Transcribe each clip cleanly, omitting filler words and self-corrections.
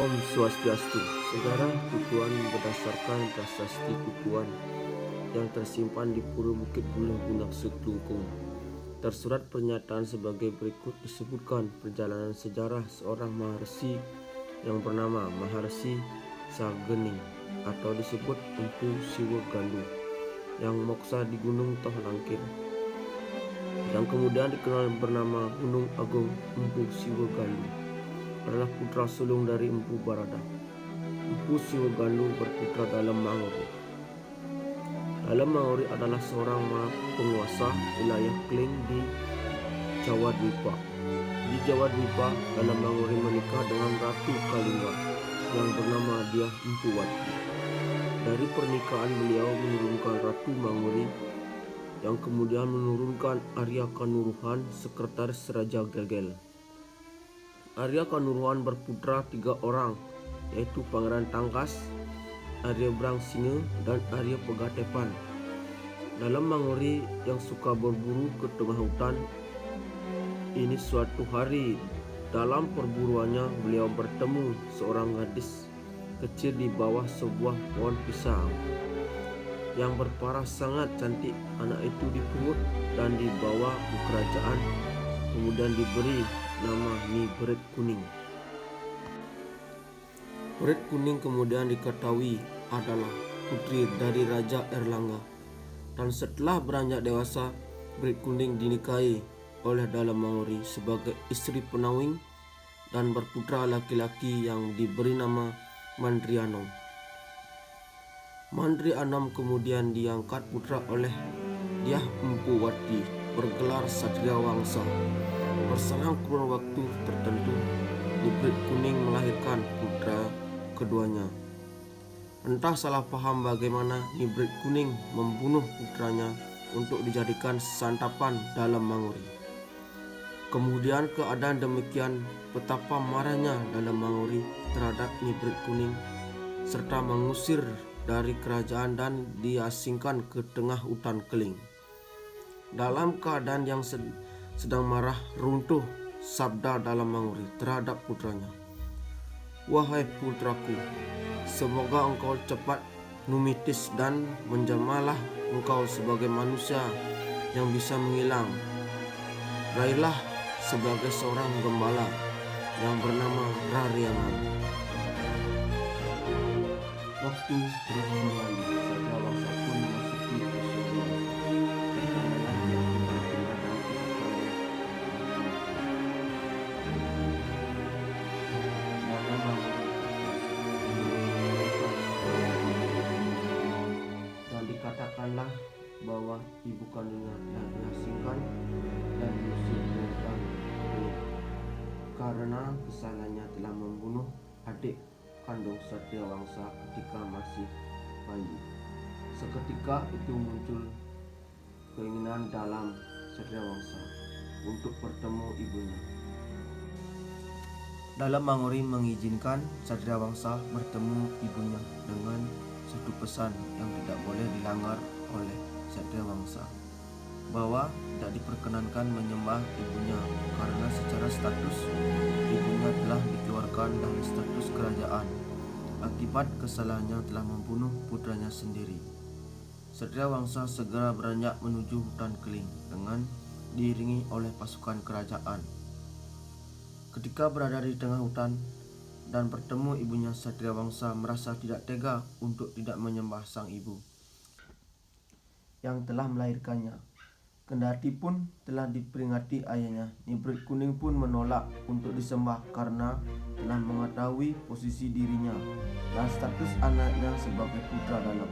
Om Swastiastu. Sejarah Kukuan berdasarkan prasasti Kukuan yang tersimpan di Pura Bukit Buluh Gunaksu Klungkung. Tersurat pernyataan sebagai berikut disebutkan perjalanan sejarah seorang Maharsi yang bernama Maharsi Sagening atau disebut Empu Siwa Gandu yang moksa di Gunung Tohlangkir, yang kemudian dikenal bernama Gunung Agung. Empu Siwa Gandu adalah putra sulung dari Empu Barada. Empu Siwa Gandu berputra Dalem Mangori. Dalem Mangori adalah seorang penguasa wilayah Kling di Jawa Dwipa. Di Jawa Dwipa, Dalem Mangori menikah dengan Ratu Kalingga yang bernama Diah Empu Wati. Dari pernikahan beliau menurunkan Ratu Mangori yang kemudian menurunkan Arya Kanuruhan, sekretaris Raja Gegel. Arya Kanuruhan berputra 3 orang, yaitu Pangeran Tangkas, Arya Brangsinge, dan Arya Pegatepan. Dalem Mangori yang suka berburu ke tengah hutan ini, suatu hari dalam perburuannya beliau bertemu seorang gadis kecil di bawah sebuah pohon pisang yang berparas sangat cantik. Anak itu dipungut dan dibawa ke kerajaan, kemudian diberi nama Nyi Berit Kuning. Berit Kuning kemudian diketahui adalah putri dari Raja Erlangga, dan setelah beranjak dewasa, Berit Kuning dinikahi oleh Dalem Mangori sebagai istri Penawing dan berputra laki-laki yang diberi nama Mandri Anom. Mandri Anom kemudian diangkat putra oleh Diah Empu Wati bergelar Satria Wangsa. Berselang kurun waktu tertentu, Berit Kuning melahirkan putra keduanya. Entah salah paham bagaimana Berit Kuning membunuh putranya untuk dijadikan santapan Dalem Mangori. Kemudian keadaan demikian betapa marahnya Dalem Mangori terhadap Berit Kuning serta mengusir dari kerajaan dan diasingkan ke tengah hutan Keling. Dalam keadaan yang sedang marah, runtuh sabda Dalem Mangori terhadap putranya. Wahai putraku, semoga engkau cepat numitis dan menjelmalah engkau sebagai manusia yang bisa menghilang. Raihlah sebagai seorang gembala yang bernama Raryangan. Waktu terus berlalu, Satria Wangsa pun memasuki usia dewasa. Dan dikatakanlah bahwa ibu kandungnya telah diasingkan dan diusir dari hutan karena kesalahannya telah membunuh adik kandung Satria Wangsa ketika masih bayi. Seketika itu muncul keinginan dalam Satria Wangsa untuk bertemu ibunya. Dalem Mangori mengizinkan Satria Wangsa bertemu ibunya dengan satu pesan yang tidak boleh dilanggar oleh Satria Wangsa, bahwa tidak diperkenankan menyembah ibunya karena secara status ibunya telah dikeluarkan dari status kerajaan akibat kesalahannya telah membunuh putranya sendiri. Satria Wangsa segera beranjak menuju hutan Keling dengan diiringi oleh pasukan kerajaan. Ketika berada di tengah hutan dan bertemu ibunya, Satria Wangsa merasa tidak tega untuk tidak menyembah sang ibu yang telah melahirkannya. Kendati pun telah diperingati ayahnya, Berit Kuning pun menolak untuk disembah karena telah mengetahui posisi dirinya dan status anaknya sebagai putra Dalem.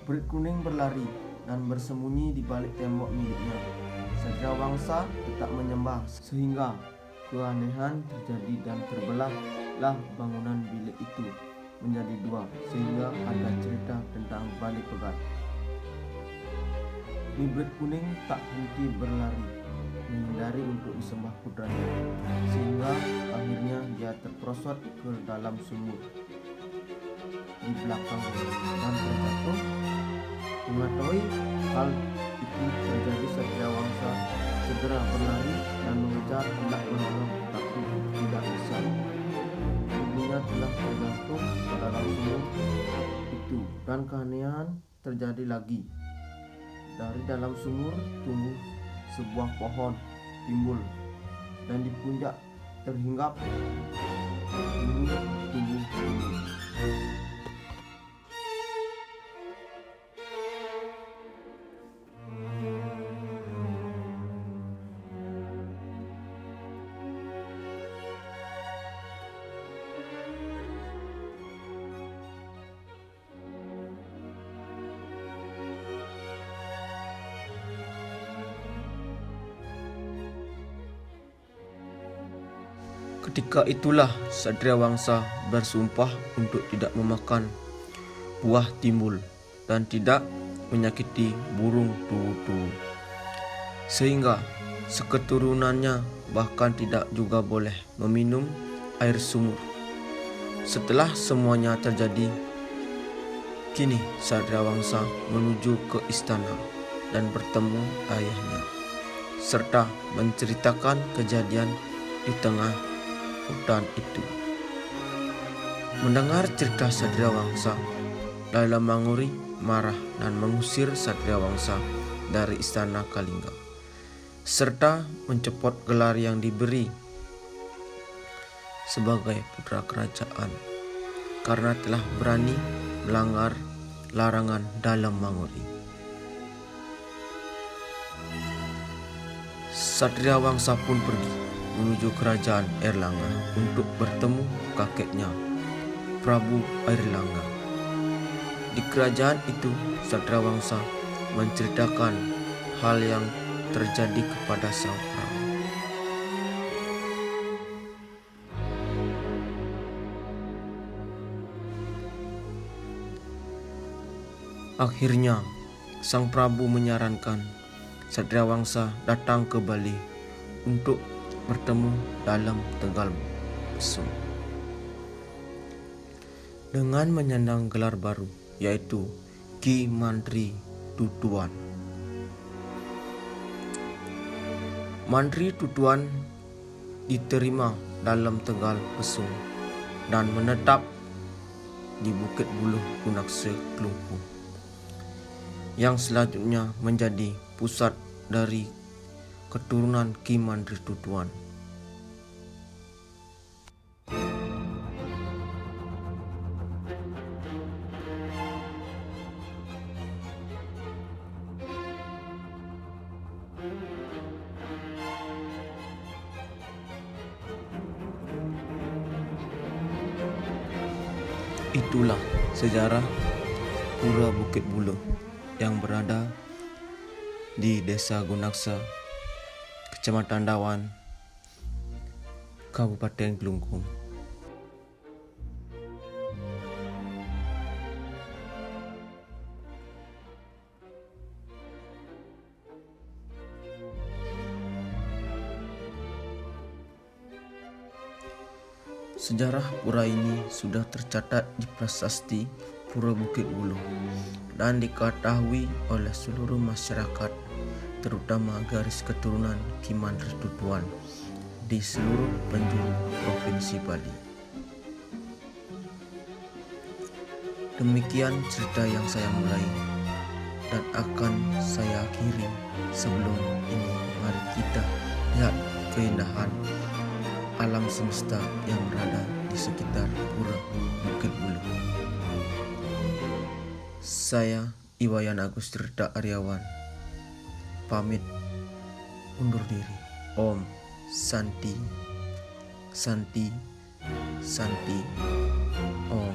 Berit Kuning berlari dan bersembunyi di balik tembok miliknya. Satria Wangsa tetap menyembah sehingga keanehan terjadi dan terbelahlah bangunan bilik itu menjadi 2 sehingga ada cerita tentang balik pegat. Berit Kuning tak henti berlari menghindari untuk disembah putranya, sehingga akhirnya dia terperosot ke dalam sumur di belakang dan terjatuh. Mengetahui hal itu terjadi, Satria Wangsa segera berlari dan mengejar hendak menolong, tapi tidak bisa. semuanya telah terjatuh ke dalam sumur itu, dan keanehan terjadi lagi. Dari dalam sumur tumbuh sebuah pohon timbul, dan di puncak terhinggap gunung tumbuh tinggi. Ketika itulah Satria Wangsa bersumpah untuk tidak memakan buah timbul dan tidak menyakiti burung tuwu-tuwu, sehingga seketurunannya bahkan tidak juga boleh meminum air sumur. Setelah semuanya terjadi, kini Satria Wangsa menuju ke istana dan bertemu ayahnya, serta menceritakan kejadian di tengah hutan itu. Mendengar cerita Satria Wangsa, Laila Manguri marah dan mengusir Satria Wangsa dari istana Kalingga, serta mencopot gelar yang diberi sebagai putra kerajaan karena telah berani melanggar larangan Dalam Manguri. Satria Wangsa pun pergi menuju kerajaan Airlangga untuk bertemu kakeknya, Prabu Airlangga. Di kerajaan itu, Satria Wangsa menceritakan hal yang terjadi kepada sang prabu. Akhirnya, sang prabu menyarankan Satria Wangsa datang ke Bali untuk bertemu dalam Tegal Besung dengan menyandang gelar baru, yaitu Ki Mantri Tutuan. Mantri Tutuan diterima dalam Tegal Besung dan menetap di Bukit Buluh Gunaksa Kelungkung, yang selanjutnya menjadi pusat dari keturunan Ki Mantri Tutuan. Itulah sejarah Pura Bukit Buluh yang berada di Desa Gunaksa, Kecamatan Dawan, Kabupaten Kelungkung. Sejarah pura ini sudah tercatat di prasasti Pura Bukit Buluh dan diketahui oleh seluruh masyarakat, terutama garis keturunan Ki Mantri Tutuan di seluruh penjuru Provinsi Bali. Demikian cerita yang saya mulai dan akan saya akhiri. Sebelum ini, mari kita lihat keindahan alam semesta yang berada di sekitar Pura Bukit Buluh. Saya Iwayan Agus Tirta Aryawan pamit undur diri. Om Santi Santi Santi Om.